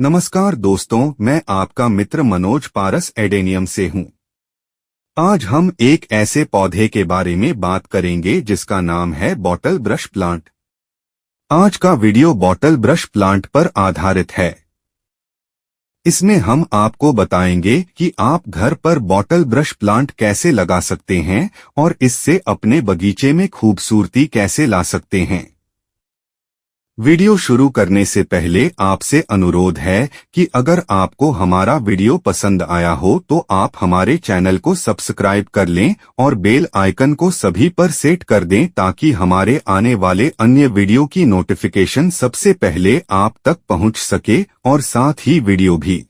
नमस्कार दोस्तों, मैं आपका मित्र मनोज पारस एडेनियम से हूं। आज हम एक ऐसे पौधे के बारे में बात करेंगे जिसका नाम है बॉटल ब्रश प्लांट। आज का वीडियो बॉटल ब्रश प्लांट पर आधारित है। इसमें हम आपको बताएंगे कि आप घर पर बॉटल ब्रश प्लांट कैसे लगा सकते हैं और इससे अपने बगीचे में खूबसूरती कैसे ला सकते हैं। वीडियो शुरू करने से पहले आपसे अनुरोध है कि अगर आपको हमारा वीडियो पसंद आया हो तो आप हमारे चैनल को सब्सक्राइब कर लें और बेल आइकन को सभी पर सेट कर दें ताकि हमारे आने वाले अन्य वीडियो की नोटिफिकेशन सबसे पहले आप तक पहुंच सके और साथ ही वीडियो भी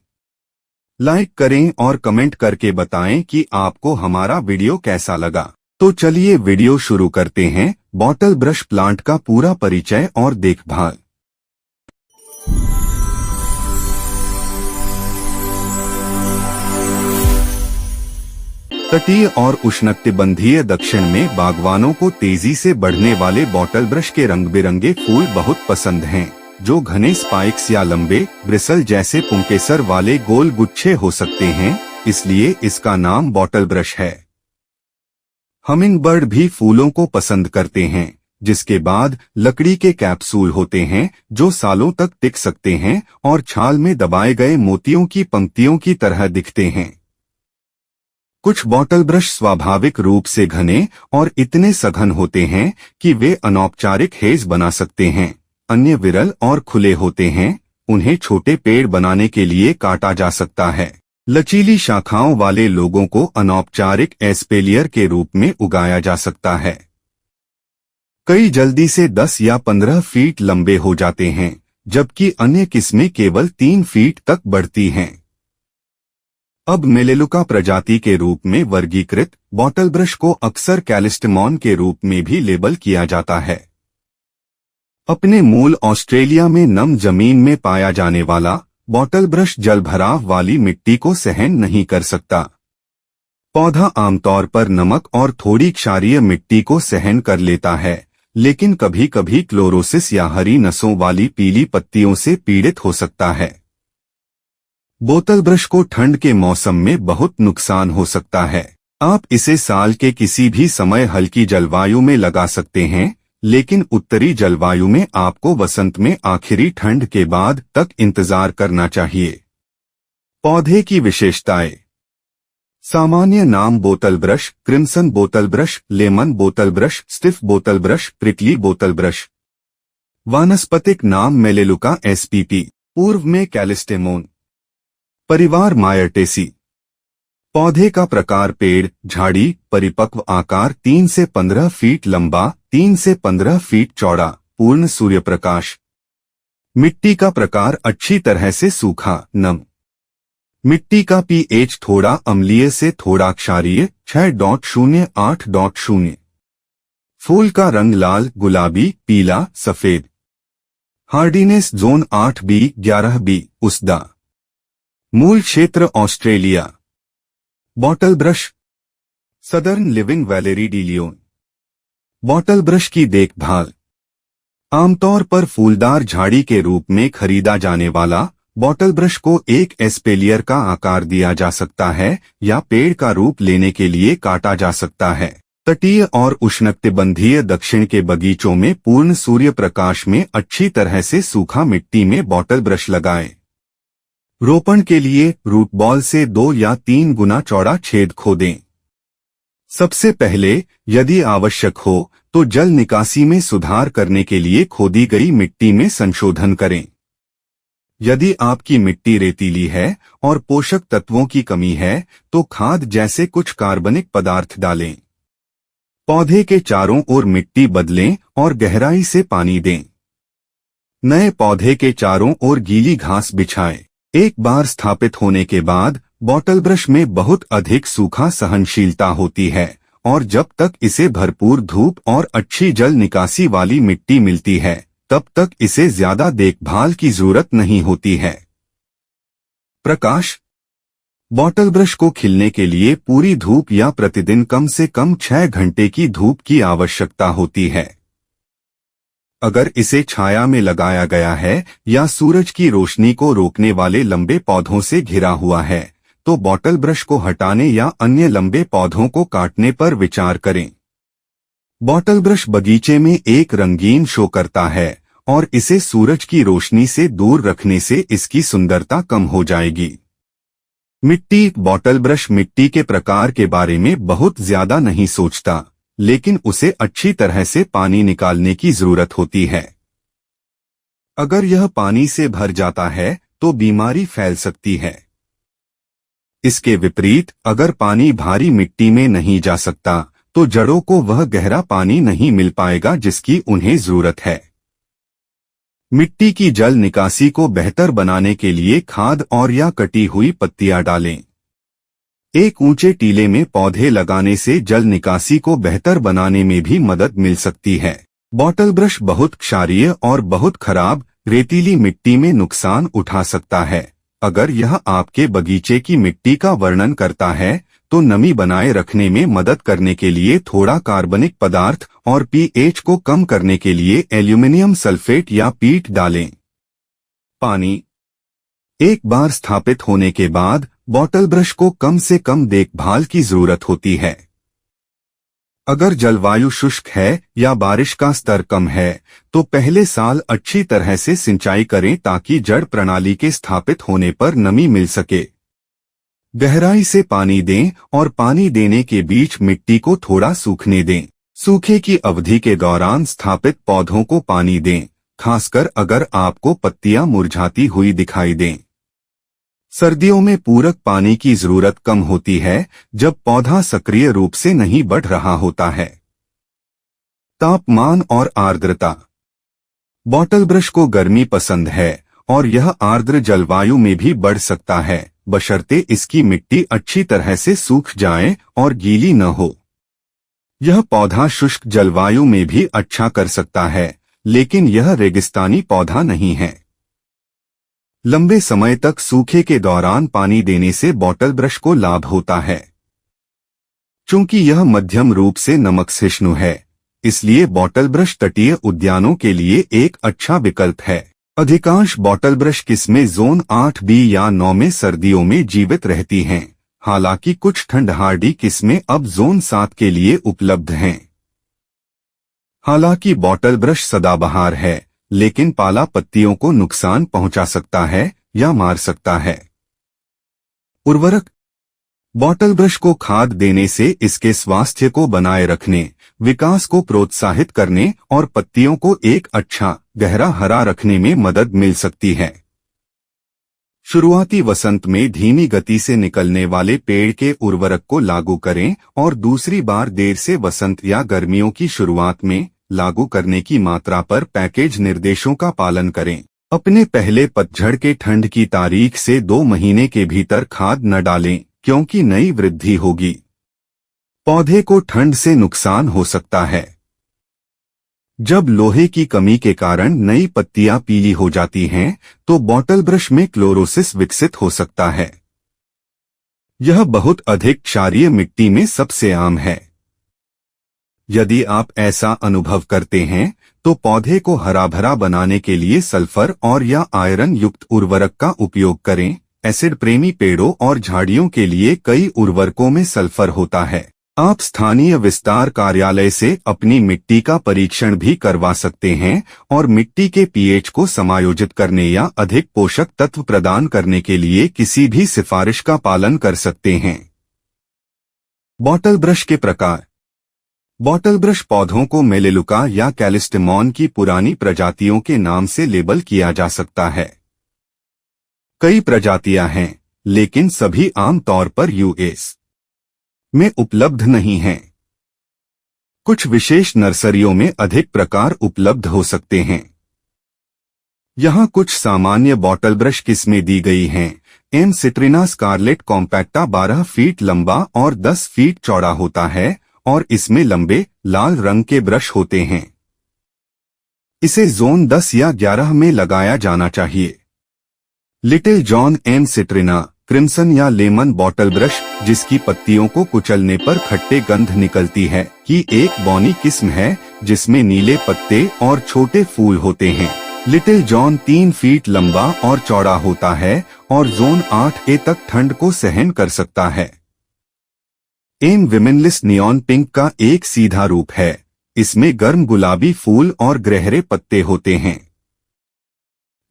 लाइक करें और कमेंट करके बताएं कि आपको हमारा वीडियो कैसा लगा। तो चलिए वीडियो शुरू करते हैं। बॉटल ब्रश प्लांट का पूरा परिचय और देखभाल। तटीय और उष्णकटिबंधीय दक्षिण में बागवानों को तेजी से बढ़ने वाले बॉटल ब्रश के रंग बिरंगे फूल बहुत पसंद हैं, जो घने स्पाइक्स या लंबे ब्रिसल जैसे पुंकेसर वाले गोल गुच्छे हो सकते हैं, इसलिए इसका नाम बॉटल ब्रश है। हमिंगबर्ड भी फूलों को पसंद करते हैं, जिसके बाद लकड़ी के कैप्सूल होते हैं जो सालों तक टिक सकते हैं और छाल में दबाए गए मोतियों की पंक्तियों की तरह दिखते हैं। कुछ बॉटल ब्रश स्वाभाविक रूप से घने और इतने सघन होते हैं कि वे अनौपचारिक हेज बना सकते हैं। अन्य विरल और खुले होते हैं, उन्हें छोटे पेड़ बनाने के लिए काटा जा सकता है। लचीली शाखाओं वाले लोगों को अनौपचारिक एस्पेलियर के रूप में उगाया जा सकता है। कई जल्दी से 10 या 15 फीट लंबे हो जाते हैं, जबकि अन्य किस्में केवल 3 फीट तक बढ़ती हैं। अब मेलेलुका प्रजाति के रूप में वर्गीकृत बॉटल ब्रश को अक्सर कैलिस्टेमॉन के रूप में भी लेबल किया जाता है। अपने मूल ऑस्ट्रेलिया में नम जमीन में पाया जाने वाला बॉटल ब्रश जलभराव वाली मिट्टी को सहन नहीं कर सकता। पौधा आमतौर पर नमक और थोड़ी क्षारीय मिट्टी को सहन कर लेता है, लेकिन कभी कभी क्लोरोसिस या हरी नसों वाली पीली पत्तियों से पीड़ित हो सकता है। बोतल ब्रश को ठंड के मौसम में बहुत नुकसान हो सकता है। आप इसे साल के किसी भी समय हल्की जलवायु में लगा सकते हैं, लेकिन उत्तरी जलवायु में आपको वसंत में आखिरी ठंड के बाद तक इंतजार करना चाहिए। पौधे की विशेषताएं। सामान्य नाम बोतल ब्रश, क्रिम्सन बोतल ब्रश, लेमन बोतल ब्रश, स्टिफ बोतल ब्रश, प्रिकली बोतल ब्रश। वानस्पतिक नाम मेलेलुका spp, पूर्व में कैलिस्टेमोन। परिवार मायर्टेसी। पौधे का प्रकार पेड़, झाड़ी, परिपक्व आकार 3 से 15 फीट लंबा, 3 से 15 फीट चौड़ा, पूर्ण सूर्य प्रकाश। मिट्टी का प्रकार अच्छी तरह से सूखा, नम। मिट्टी का pH थोड़ा अम्लीय से थोड़ा क्षारीय, 6.0-8.0। फूल का रंग लाल, गुलाबी, पीला, सफेद। हार्डीनेस जोन 8B, 11B, उसदा। मूल क्षेत्र Australia. Bottle brush. Southern living Valerie de Leon. Bottle brush की देखभाल। आमतौर पर फूलदार झाड़ी के रूप में खरीदा जाने वाला बॉटल ब्रश को एक एस्पेलियर का आकार दिया जा सकता है या पेड़ का रूप लेने के लिए काटा जा सकता है। तटीय और उष्णकटिबंधीय दक्षिण के बगीचों में पूर्ण सूर्य प्रकाश में अच्छी तरह से सूखा मिट्टी में बॉटल ब्रश लगाएं। रोपण के लिए रूट बॉल से 2 या 3 गुना चौड़ा छेद खोदें। सबसे पहले यदि आवश्यक हो तो जल निकासी में सुधार करने के लिए खोदी गई मिट्टी में संशोधन करें। यदि आपकी मिट्टी रेतीली है और पोषक तत्वों की कमी है तो खाद जैसे कुछ कार्बनिक पदार्थ डालें। पौधे के चारों ओर मिट्टी बदलें और गहराई से पानी दें। नए पौधे के चारों ओर गीली घास बिछाएं। एक बार स्थापित होने के बाद बॉटल ब्रश में बहुत अधिक सूखा सहनशीलता होती है और जब तक इसे भरपूर धूप और अच्छी जल निकासी वाली मिट्टी मिलती है तब तक इसे ज्यादा देखभाल की जरूरत नहीं होती है। प्रकाश। बॉटल ब्रश को खिलने के लिए पूरी धूप या प्रतिदिन कम से कम 6 घंटे की धूप की आवश्यकता होती है। अगर इसे छाया में लगाया गया है या सूरज की रोशनी को रोकने वाले लंबे पौधों से घिरा हुआ है तो बॉटल ब्रश को हटाने या अन्य लंबे पौधों को काटने पर विचार करें। बॉटल ब्रश बगीचे में एक रंगीन शो करता है और इसे सूरज की रोशनी से दूर रखने से इसकी सुंदरता कम हो जाएगी। मिट्टी बॉटल ब्रश मिट्टी के प्रकार के बारे में बहुत ज्यादा नहीं सोचता, लेकिन उसे अच्छी तरह से पानी निकालने की जरूरत होती है। अगर यह पानी से भर जाता है तो बीमारी फैल सकती है। इसके विपरीत अगर पानी भारी मिट्टी में नहीं जा सकता तो जड़ों को वह गहरा पानी नहीं मिल पाएगा जिसकी उन्हें जरूरत है। मिट्टी की जल निकासी को बेहतर बनाने के लिए खाद और या कटी हुई पत्तियां डालें। एक ऊंचे टीले में पौधे लगाने से जल निकासी को बेहतर बनाने में भी मदद मिल सकती है। बॉटल ब्रश बहुत क्षारीय और बहुत खराब रेतीली मिट्टी में नुकसान उठा सकता है। अगर यह आपके बगीचे की मिट्टी का वर्णन करता है तो नमी बनाए रखने में मदद करने के लिए थोड़ा कार्बनिक पदार्थ और पीएच को कम करने के लिए एल्यूमिनियम सल्फेट या पीट डालें। पानी एक बार स्थापित होने के बाद बॉटल ब्रश को कम से कम देखभाल की जरूरत होती है। अगर जलवायु शुष्क है या बारिश का स्तर कम है तो पहले साल अच्छी तरह से सिंचाई करें ताकि जड़ प्रणाली के स्थापित होने पर नमी मिल सके। गहराई से पानी दें और पानी देने के बीच मिट्टी को थोड़ा सूखने दें। सूखे की अवधि के दौरान स्थापित पौधों को पानी दें, खासकर अगर आपको पत्तियां मुरझाती हुई दिखाई दें। सर्दियों में पूरक पानी की जरूरत कम होती है जब पौधा सक्रिय रूप से नहीं बढ़ रहा होता है। तापमान और आर्द्रता बॉटल ब्रश को गर्मी पसंद है और यह आर्द्र जलवायु में भी बढ़ सकता है, बशर्ते इसकी मिट्टी अच्छी तरह से सूख जाए और गीली न हो। यह पौधा शुष्क जलवायु में भी अच्छा कर सकता है, लेकिन यह रेगिस्तानी पौधा नहीं है। लंबे समय तक सूखे के दौरान पानी देने से बॉटल ब्रश को लाभ होता है। चूंकि यह मध्यम रूप से नमक सहिष्णु है, इसलिए बॉटल ब्रश तटीय उद्यानों के लिए एक अच्छा विकल्प है। अधिकांश बॉटल ब्रश किस्में जोन 8B या 9 में सर्दियों में जीवित रहती हैं, हालांकि कुछ ठंड हार्डी किस्में अब जोन 7 के लिए उपलब्ध हैं। हालांकि बॉटल ब्रश सदाबहार है, लेकिन पाला पत्तियों को नुकसान पहुंचा सकता है या मार सकता है। उर्वरक बॉटल ब्रश को खाद देने से इसके स्वास्थ्य को बनाए रखने, विकास को प्रोत्साहित करने और पत्तियों को एक अच्छा गहरा हरा रखने में मदद मिल सकती है। शुरुआती वसंत में धीमी गति से निकलने वाले पेड़ के उर्वरक को लागू करें और दूसरी बार देर से वसंत या गर्मियों की शुरुआत में लागू करने की मात्रा पर पैकेज निर्देशों का पालन करें। अपने पहले पतझड़ के ठंड की तारीख से 2 महीने के भीतर खाद न डालें, क्योंकि नई वृद्धि होगी। पौधे को ठंड से नुकसान हो सकता है। जब लोहे की कमी के कारण नई पत्तियां पीली हो जाती हैं, तो बॉटल ब्रश में क्लोरोसिस विकसित हो सकता है। यह बहुत अधिक क्षारीय मिट्टी में सबसे आम है। यदि आप ऐसा अनुभव करते हैं तो पौधे को हरा भरा बनाने के लिए सल्फर और या आयरन युक्त उर्वरक का उपयोग करें। एसिड प्रेमी पेड़ों और झाड़ियों के लिए कई उर्वरकों में सल्फर होता है। आप स्थानीय विस्तार कार्यालय से अपनी मिट्टी का परीक्षण भी करवा सकते हैं और मिट्टी के पीएच को समायोजित करने या अधिक पोषक तत्व प्रदान करने के लिए किसी भी सिफारिश का पालन कर सकते हैं। बॉटल ब्रश के प्रकार बॉटल ब्रश पौधों को मेलेलुका या कैलिस्टेमॉन की पुरानी प्रजातियों के नाम से लेबल किया जा सकता है। कई प्रजातियां हैं, लेकिन सभी आम तौर पर यूएस में उपलब्ध नहीं हैं। कुछ विशेष नर्सरियों में अधिक प्रकार उपलब्ध हो सकते हैं। यहाँ कुछ सामान्य बॉटल ब्रश किस्में दी गई हैं। एम सिट्रिना स्कारलेट कॉम्पैक्टा 12 फीट लंबा और 10 फीट चौड़ा होता है और इसमें लंबे लाल रंग के ब्रश होते हैं। इसे जोन 10 या 11 में लगाया जाना चाहिए। लिटिल जॉन एम सिट्रिना क्रिम्सन या लेमन बॉटल ब्रश, जिसकी पत्तियों को कुचलने पर खट्टे गंध निकलती है, की एक बौनी किस्म है जिसमें नीले पत्ते और छोटे फूल होते हैं। लिटिल जॉन 3 फीट लंबा और चौड़ा होता है और जोन 8A तक ठंड को सहन कर सकता है। एम विमेनलिस नियॉन पिंक का एक सीधा रूप है। इसमें गर्म गुलाबी फूल और गहरे पत्ते होते हैं।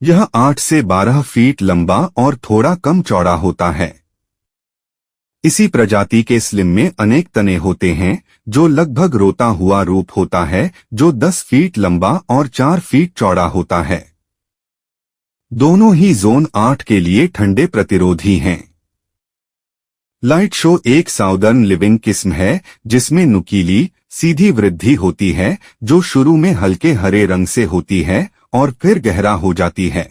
यह 8 से 12 फीट लंबा और थोड़ा कम चौड़ा होता है। इसी प्रजाति के स्लिम में अनेक तने होते हैं, जो लगभग रोता हुआ रूप होता है, जो 10 फीट लंबा और 4 फीट चौड़ा होता है। दोनों ही जोन 8 के लिए ठंडे प्रतिरोधी हैं। लाइट शो एक साउदर्न लिविंग किस्म है, जिसमें नुकीली, सीधी वृद्धि होती है, जो शुरू में हल्के हरे रंग से होती है और फिर गहरा हो जाती है।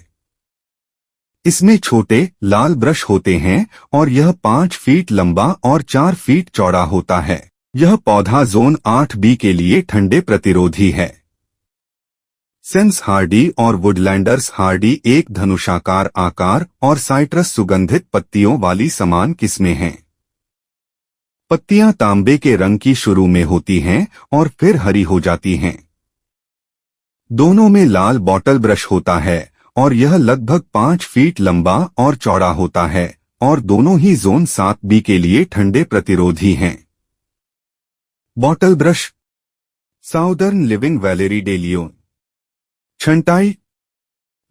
इसमें छोटे लाल ब्रश होते हैं और यह 5 फीट लंबा और 4 फीट चौड़ा होता है। यह पौधा जोन 8B के लिए ठंडे प्रतिरोधी है। सेंस हार्डी और वुडलैंडर्स हार्डी एक धनुषाकार आकार और साइट्रस सुगंधित पत्तियों वाली समान किस्में हैं। पत्तियां तांबे के रंग की शुरू में होती हैं और फिर हरी हो जाती हैं। दोनों में लाल बॉटल ब्रश होता है और यह लगभग 5 फीट लंबा और चौड़ा होता है और दोनों ही जोन 7B के लिए ठंडे प्रतिरोधी हैं। Bottle brush southern living Valerie de Leon. छंटाई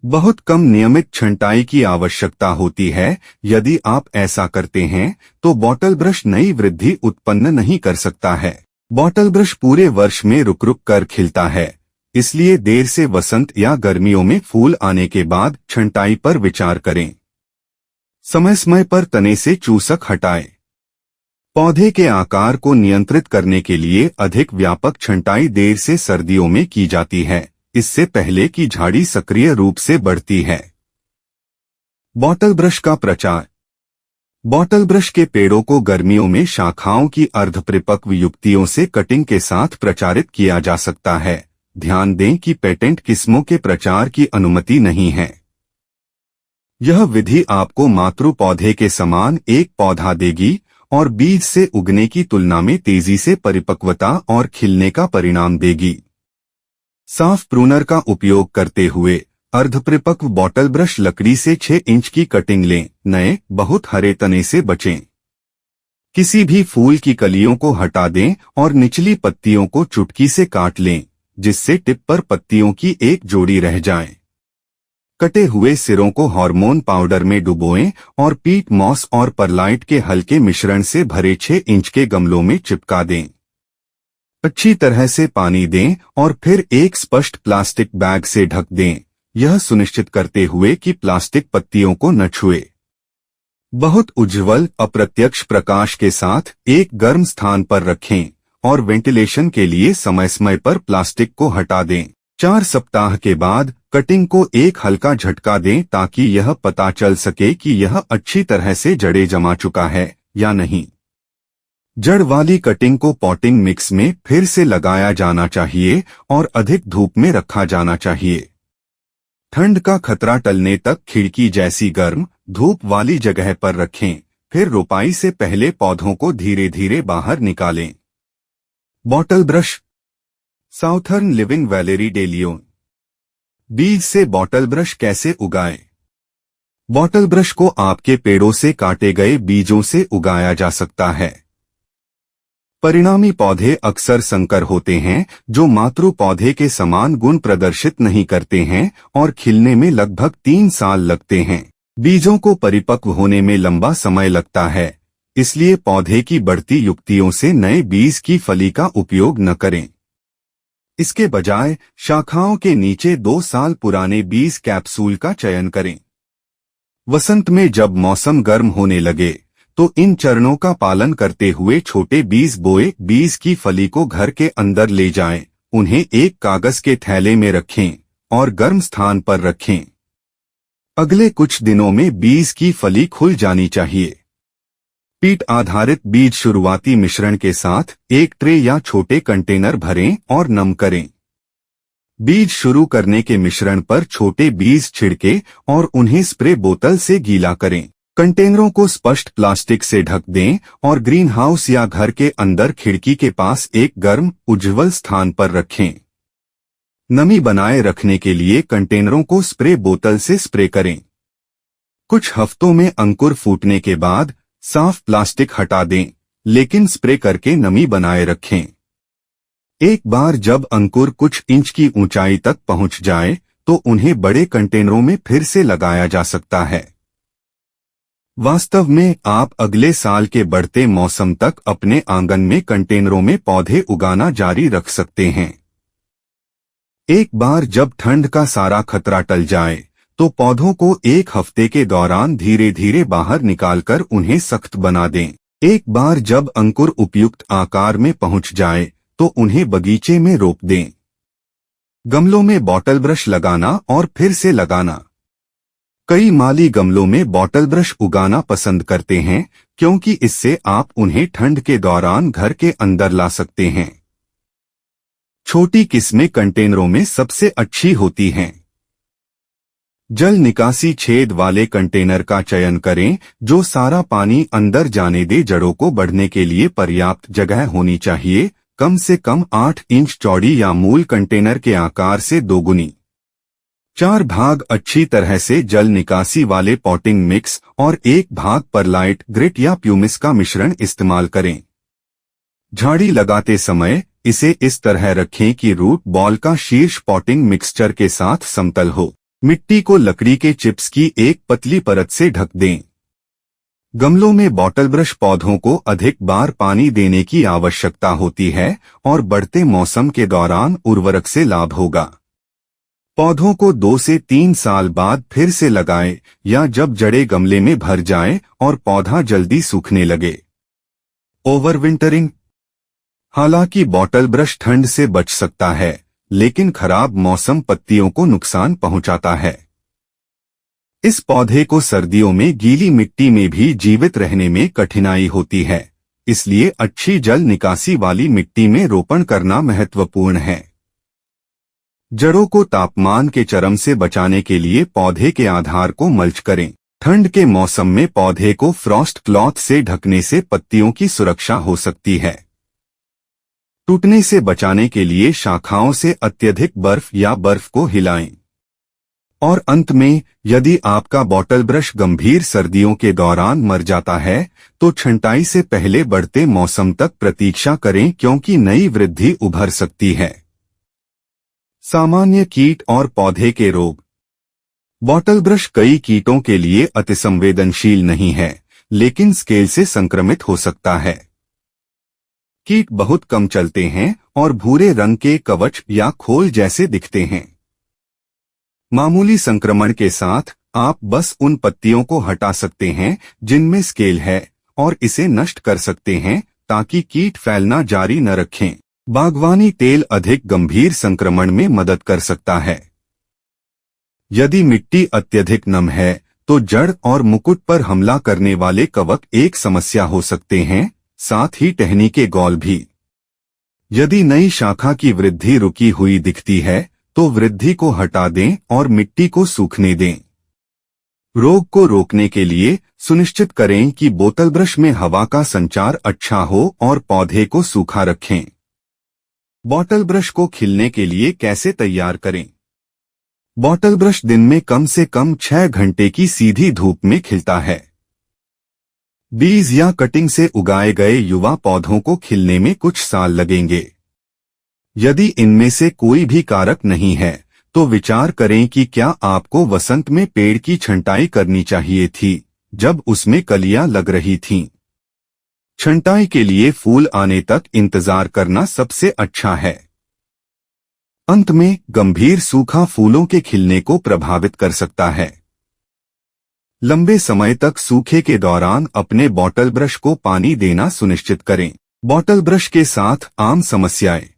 बहुत कम नियमित छंटाई की आवश्यकता होती है। यदि आप ऐसा करते हैं तो बॉटल ब्रश नई वृद्धि उत्पन्न नहीं कर सकता है। बॉटल ब्रश पूरे वर्ष में रुक रुक कर खिलता है, इसलिए देर से वसंत या गर्मियों में फूल आने के बाद छंटाई पर विचार करें। समय समय पर तने से चूसक हटाएं। पौधे के आकार को नियंत्रित करने के लिए अधिक व्यापक छंटाई देर से सर्दियों में की जाती है, इससे पहले कि झाड़ी सक्रिय रूप से बढ़ती है। बॉटल ब्रश का प्रचार। बॉटल ब्रश के पेड़ों को गर्मियों में शाखाओं की अर्धपरिपक्व युक्तियों से कटिंग के साथ प्रचारित किया जा सकता है। ध्यान दें कि पेटेंट किस्मों के प्रचार की अनुमति नहीं है। यह विधि आपको मातृ पौधे के समान एक पौधा देगी और बीज से उगने की तुलना में तेजी से परिपक्वता और खिलने का परिणाम देगी। साफ प्रूनर का उपयोग करते हुए अर्धपरिपक्व बॉटल ब्रश लकड़ी से 6 इंच की कटिंग लें। नए बहुत हरे तने से बचें। किसी भी फूल की कलियों को हटा दें और निचली पत्तियों को चुटकी से काट लें, जिससे टिप पर पत्तियों की एक जोड़ी रह जाए। कटे हुए सिरों को हार्मोन पाउडर में डुबोएं और पीट मॉस और परलाइट के हल्के मिश्रण से भरे 6 इंच के गमलों में चिपका दें। अच्छी तरह से पानी दें और फिर एक स्पष्ट प्लास्टिक बैग से ढक दें, यह सुनिश्चित करते हुए कि प्लास्टिक पत्तियों को न छुए। बहुत उज्ज्वल अप्रत्यक्ष प्रकाश के साथ एक गर्म स्थान पर रखें और वेंटिलेशन के लिए समय समय पर प्लास्टिक को हटा दें। 4 सप्ताह के बाद कटिंग को एक हल्का झटका दें ताकि यह पता चल सके कि यह अच्छी तरह से जड़ें जमा चुका है या नहीं। जड़ वाली कटिंग को पॉटिंग मिक्स में फिर से लगाया जाना चाहिए और अधिक धूप में रखा जाना चाहिए। ठंड का खतरा टलने तक खिड़की जैसी गर्म धूप वाली जगह पर रखें। फिर रोपाई से पहले पौधों को धीरे धीरे बाहर निकालें। Bottle brush southern living Valerie de Leon. बीज से बॉटल ब्रश कैसे उगाएं? बॉटल ब्रश को आपके पेड़ों से काटे गए बीजों से उगाया जा सकता है। परिणामी पौधे अक्सर संकर होते हैं, जो मातृ पौधे के समान गुण प्रदर्शित नहीं करते हैं और खिलने में लगभग 3 साल लगते हैं। बीजों को परिपक्व होने में लंबा समय लगता है, इसलिए पौधे की बढ़ती युक्तियों से नए बीज की फली का उपयोग न करें। इसके बजाय शाखाओं के नीचे 2 साल पुराने बीज कैप्सूल का चयन करें। वसंत में जब मौसम गर्म होने लगे तो इन चरणों का पालन करते हुए छोटे बीज बोए बीज की फली को घर के अंदर ले जाएं, उन्हें एक कागज के थैले में रखें और गर्म स्थान पर रखें। अगले कुछ दिनों में बीज की फली खुल जानी चाहिए। पीट आधारित बीज शुरुआती मिश्रण के साथ एक ट्रे या छोटे कंटेनर भरें और नम करें। बीज शुरू करने के मिश्रण पर छोटे बीज छिड़के और उन्हें स्प्रे बोतल से गीला करें। कंटेनरों को स्पष्ट प्लास्टिक से ढक दें और ग्रीन हाउस या घर के अंदर खिड़की के पास एक गर्म, उज्ज्वल स्थान पर रखें। नमी बनाए रखने के लिए कंटेनरों को स्प्रे बोतल से स्प्रे करें। कुछ हफ्तों में अंकुर फूटने के बाद साफ प्लास्टिक हटा दें, लेकिन स्प्रे करके नमी बनाए रखें। एक बार जब अंकुर कुछ इंच की ऊंचाई तक पहुंच जाए तो उन्हें बड़े कंटेनरों में फिर से लगाया जा सकता है। वास्तव में आप अगले साल के बढ़ते मौसम तक अपने आंगन में कंटेनरों में पौधे उगाना जारी रख सकते हैं। एक बार जब ठंड का सारा खतरा टल जाए तो पौधों को एक हफ्ते के दौरान धीरे धीरे बाहर निकालकर उन्हें सख्त बना दें। एक बार जब अंकुर उपयुक्त आकार में पहुंच जाए तो उन्हें बगीचे में रोप दें। गमलों में बॉटल ब्रश लगाना और फिर से लगाना। कई माली गमलों में बॉटल ब्रश उगाना पसंद करते हैं क्योंकि इससे आप उन्हें ठंड के दौरान घर के अंदर ला सकते हैं। छोटी किस्में कंटेनरों में सबसे अच्छी होती हैं। जल निकासी छेद वाले कंटेनर का चयन करें जो सारा पानी अंदर जाने दे। जड़ों को बढ़ने के लिए पर्याप्त जगह होनी चाहिए, कम से कम 8 इंच चौड़ी या मूल कंटेनर के आकार से दोगुनी। 4 भाग अच्छी तरह से जल निकासी वाले पॉटिंग मिक्स और 1 भाग परलाइट, ग्रिट या प्यूमिस का मिश्रण इस्तेमाल करें। झाड़ी लगाते समय इसे इस तरह रखें कि रूट बॉल का शीर्ष पॉटिंग मिक्सचर के साथ समतल हो। मिट्टी को लकड़ी के चिप्स की एक पतली परत से ढक दें। गमलों में बॉटल ब्रश पौधों को अधिक बार पानी देने की आवश्यकता होती है और बढ़ते मौसम के दौरान उर्वरक से लाभ होगा। पौधों को 2 से 3 साल बाद फिर से लगाएं या जब जड़ें गमले में भर जाएं और पौधा जल्दी सूखने लगे। ओवरविंटरिंग। हालांकि बॉटल ब्रश ठंड से बच सकता है, लेकिन खराब मौसम पत्तियों को नुकसान पहुंचाता है। इस पौधे को सर्दियों में गीली मिट्टी में भी जीवित रहने में कठिनाई होती है, इसलिए अच्छी जल निकासी वाली मिट्टी में रोपण करना महत्वपूर्ण है। जड़ों को तापमान के चरम से बचाने के लिए पौधे के आधार को मल्च करें। ठंड के मौसम में पौधे को फ्रॉस्ट क्लॉथ से ढकने से पत्तियों की सुरक्षा हो सकती है। टूटने से बचाने के लिए शाखाओं से अत्यधिक बर्फ या बर्फ को हिलाएं। और अंत में, यदि आपका बॉटल ब्रश गंभीर सर्दियों के दौरान मर जाता है तो छंटाई से पहले बढ़ते मौसम तक प्रतीक्षा करें क्योंकि नई वृद्धि उभर सकती है। सामान्य कीट और पौधे के रोग। बॉटल ब्रश कई कीटों के लिए अतिसंवेदनशील नहीं है, लेकिन स्केल से संक्रमित हो सकता है। कीट बहुत कम चलते हैं और भूरे रंग के कवच या खोल जैसे दिखते हैं। मामूली संक्रमण के साथ आप बस उन पत्तियों को हटा सकते हैं जिनमें स्केल है और इसे नष्ट कर सकते हैं ताकि कीट फैलना जारी न रखें। बागवानी तेल अधिक गंभीर संक्रमण में मदद कर सकता है। यदि मिट्टी अत्यधिक नम है तो जड़ और मुकुट पर हमला करने वाले कवक एक समस्या हो सकते हैं, साथ ही टहनी के गॉल भी। यदि नई शाखा की वृद्धि रुकी हुई दिखती है तो वृद्धि को हटा दें और मिट्टी को सूखने दें। रोग को रोकने के लिए सुनिश्चित करें कि बोतल ब्रश में हवा का संचार अच्छा हो और पौधे को सूखा रखें। बॉटल ब्रश को खिलने के लिए कैसे तैयार करें? बॉटल ब्रश दिन में कम से कम 6 घंटे की सीधी धूप में खिलता है। बीज या कटिंग से उगाए गए युवा पौधों को खिलने में कुछ साल लगेंगे। यदि इनमें से कोई भी कारक नहीं है तो विचार करें कि क्या आपको वसंत में पेड़ की छंटाई करनी चाहिए थी जब उसमें कलियां लग रही थीं। छंटाई के लिए फूल आने तक इंतजार करना सबसे अच्छा है। अंत में, गंभीर सूखा फूलों के खिलने को प्रभावित कर सकता है। लंबे समय तक सूखे के दौरान अपने बॉटल ब्रश को पानी देना सुनिश्चित करें। बॉटल ब्रश के साथ आम समस्याएं।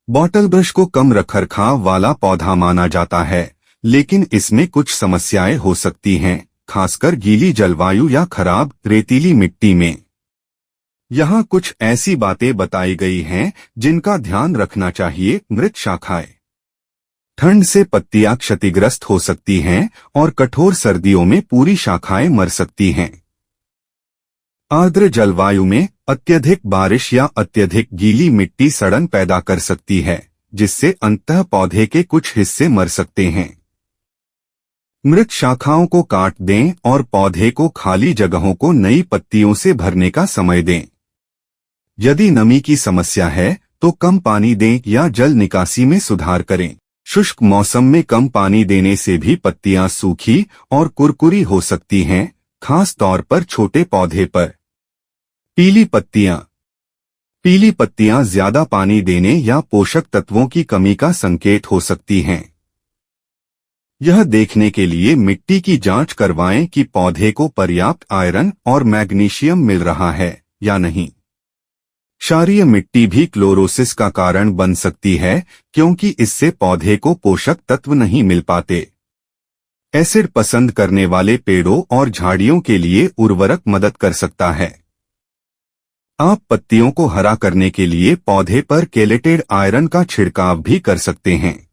बॉटल ब्रश को कम रखरखाव वाला पौधा माना जाता है, लेकिन इसमें कुछ समस्याएं हो सकती हैं, खासकर गीली जलवायु या खराब रेतीली मिट्टी में। यहाँ कुछ ऐसी बातें बताई गई हैं जिनका ध्यान रखना चाहिए। मृत शाखाएं। ठंड से पत्तियां क्षतिग्रस्त हो सकती हैं और कठोर सर्दियों में पूरी शाखाएं मर सकती हैं। आर्द्र जलवायु में अत्यधिक बारिश या अत्यधिक गीली मिट्टी सड़न पैदा कर सकती है, जिससे अंततः पौधे के कुछ हिस्से मर सकते हैं। मृत शाखाओं को काट दें और पौधे को खाली जगहों को नई पत्तियों से भरने का समय दें। यदि नमी की समस्या है तो कम पानी दें या जल निकासी में सुधार करें। शुष्क मौसम में कम पानी देने से भी पत्तियां सूखी और कुरकुरी हो सकती हैं, खास तौर पर छोटे पौधे पर। पीली पत्तियां ज्यादा पानी देने या पोषक तत्वों की कमी का संकेत हो सकती हैं। यह देखने के लिए मिट्टी की जांच करवाएं कि पौधे को पर्याप्त आयरन और मैग्नीशियम मिल रहा है या नहीं। क्षारीय मिट्टी भी क्लोरोसिस का कारण बन सकती है, क्योंकि इससे पौधे को पोषक तत्व नहीं मिल पाते। एसिड पसंद करने वाले पेड़ों और झाड़ियों के लिए उर्वरक मदद कर सकता है। आप पत्तियों को हरा करने के लिए पौधे पर केलेटेड आयरन का छिड़काव भी कर सकते हैं।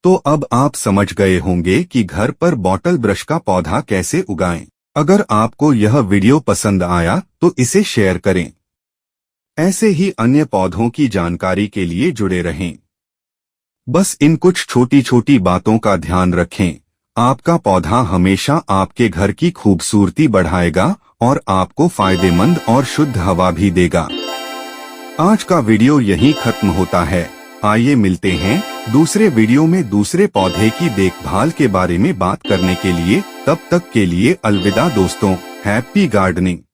तो अब आप समझ गए होंगे कि घर पर बॉटल ब्रश का पौधा कैसे उगाएं। अगर आपको यह वीडियो पसंद आया तो इसे शेयर करें। ऐसे ही अन्य पौधों की जानकारी के लिए जुड़े रहें। बस इन कुछ छोटी छोटी बातों का ध्यान रखें। आपका पौधा हमेशा आपके घर की खूबसूरती बढ़ाएगा और आपको फायदेमंद और शुद्ध हवा भी देगा। आज का वीडियो यहीं खत्म होता है। आइए मिलते हैं दूसरे वीडियो में दूसरे पौधे की देखभाल के बारे में बात करने के लिए। तब तक के लिए अलविदा दोस्तों। Happy gardening.